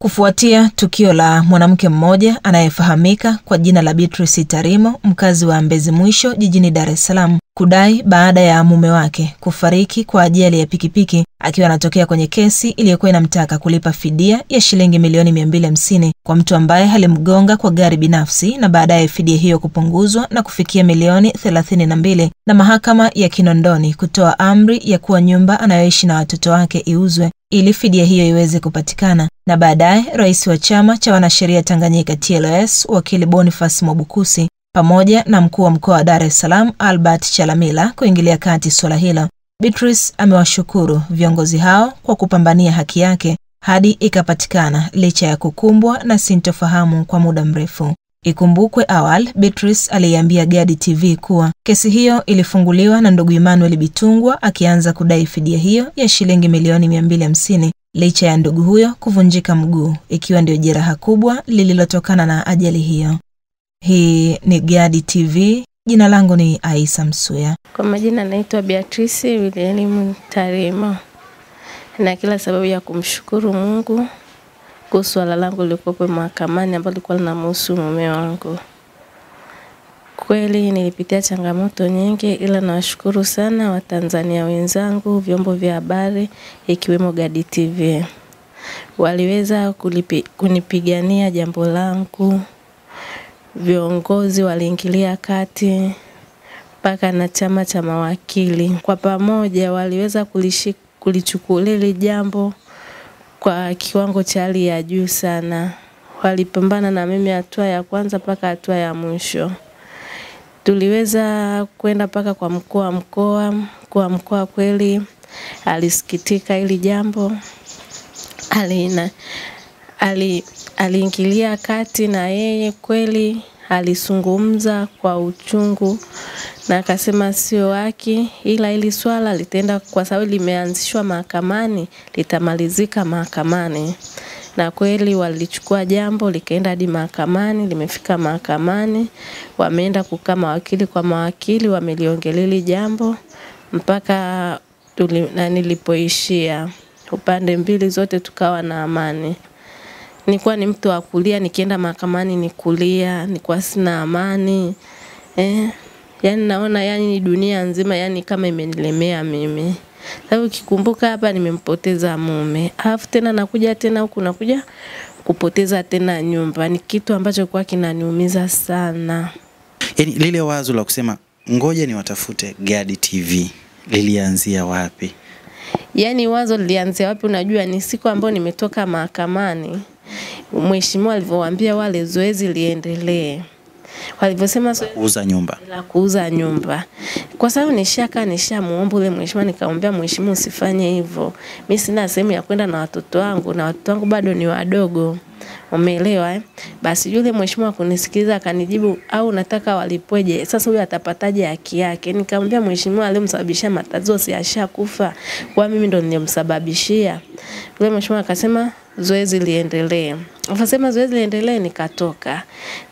Kufuatia tukio la mwanamke mmoja anayefahamika kwa jina la Beatrice Tarimo, mkazi wa Mbezi Mwisho jijini Dar es Salaam, kudai baada ya mume wake kufariki kwa ajali ya pikipiki akiwa anatokea kwenye kesi iliyokuwa inamtaka kulipa fidia ya shilingi milioni 250 kwa mtu ambaye alimgonga kwa gari binafsi, na baadaye fidia hiyo kupunguzwa na kufikia milioni 32, na mahakama ya Kinondoni kutoa amri ya kuwa nyumba anayoishi na watoto wake iuzwe ili fidia hiyo iweze kupatikana. Na baadaye rais wa chama cha wanasheria Tanganyika TLS, wakili Boniface Mwabukusi, pamoja na mkuu wa mkoa wa Dar es Salaam Albert Chalamila kuingilia kati swala hilo. Beatrice amewashukuru viongozi hao kwa kupambania haki yake hadi ikapatikana licha ya kukumbwa na sintofahamu kwa muda mrefu. Ikumbukwe awali Beatrice aliambia Gadi TV kuwa kesi hiyo ilifunguliwa na ndugu Emmanuel Bitungwa akianza kudai fidia hiyo ya shilingi milioni 250 licha ya ndugu huyo kuvunjika mguu, ikiwa ndio jeraha kubwa lililotokana na ajali hiyo. Hii ni Gadi TV. Jina langu ni Aisa Msuya. Kwa majina naitwa Beatrice William Tarimo. Na kila sababu ya kumshukuru Mungu kwa swala langu lilikopo mahakamani ambalo lilikuwa linamhusu mume wangu. Kweli nilipitia changamoto nyingi, ila nawashukuru sana Watanzania wenzangu, vyombo vya habari ikiwemo Gadi TV. Waliweza kunipigania jambo langu. Viongozi waliingilia kati mpaka na chama cha mawakili. Kwa pamoja waliweza kulichukulia jambo kwa kiwango cha hali ya juu sana. Walipambana na mimi hatua ya kwanza mpaka hatua ya mwisho. Tuliweza kwenda mpaka kwa mkuu wa mkoa kweli alisikitika hili jambo. Aliingilia kati na yeye kweli alizungumza kwa uchungu na akasema sio haki, ila hili swala litenda kwa sababu limeanzishwa mahakamani litamalizika mahakamani. Na kweli walichukua jambo likaenda hadi mahakamani, limefika mahakamani, wameenda kukaa mawakili kwa mawakili, wameliongelea jambo mpaka nilipoishia. Upande mbili zote tukawa na amani. Nilikuwa ni mtu wa kulia, nikienda mahakamani ni kulia, nilikuwa sina amani. Yani naona yani dunia nzima yani kama imenilemea mimi. Sababu kikumbuka hapa nimempoteza mume. Alafu tena nakuja tena huku nakuja kupoteza tena nyumba. Ni kitu ambacho kwa kinaniumiza sana. Yani lile wazo la kusema ngoja ni watafute Gadi TV lilianzia wapi? Yani wazo lilianzia wapi unajua ni siku ambayo nimetoka mahakamani. Mheshimiwa alivyowaambia wale zoezi liendelee. Walivyosema kuuza nyumba. Kwa sababu nishamuomba yule mheshimiwa, nikamwambia mheshimiwa usifanye hivyo. Mimi sina sehemu ya kwenda na watoto wangu, na watoto wangu bado ni wadogo. Umeelewa Basi yule mheshimiwa kunisikiliza akanijibu au nataka walipweje? Sasa huyu atapataje haki yake? Nikamwambia mheshimiwa aliyemsababishia matatizo si ashakufa, kwa mimi ndo nilimsababishia. Yule mheshimiwa akasema zoezi liendelee. Akasema zoezi liendelee, nikatoka.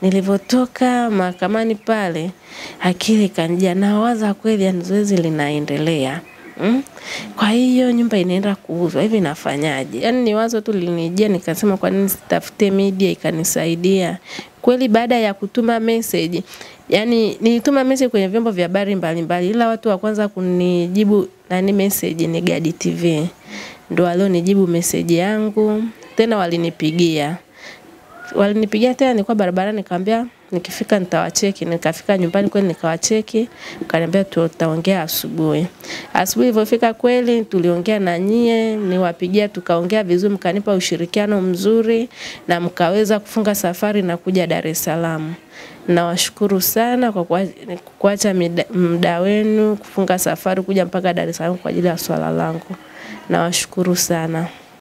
Nilivotoka mahakamani pale akili kanijia na waza kweli zoezi linaendelea. Kwa hiyo nyumba inaenda kuuzwa, hivi nafanyaje? Yani ni wazo tu linijia, nikasema kwa nini sitafute media ikanisaidia. Kweli baada ya kutuma message, yani nilituma message kwenye vyombo vya habari mbalimbali, ila watu wa kwanza kunijibu message ni Gadi TV. Ndio walionijibu message yangu, tena walinipigia tena nilikuwa barabarani, nikamwambia nikifika nitawacheki. Nikafika nyumbani kweli nikawacheki, akaniambia tutaongea asubuhi. Asubuhi ilipofika kweli tuliongea na nyie, niwapigia tukaongea vizuri, mkanipa ushirikiano mzuri na mkaweza kufunga safari na kuja Dar es Salaam. Nawashukuru sana kwa kuacha muda wenu kufunga safari kuja mpaka Dar es Salaam kwa ajili ya swala langu. Nawashukuru sana.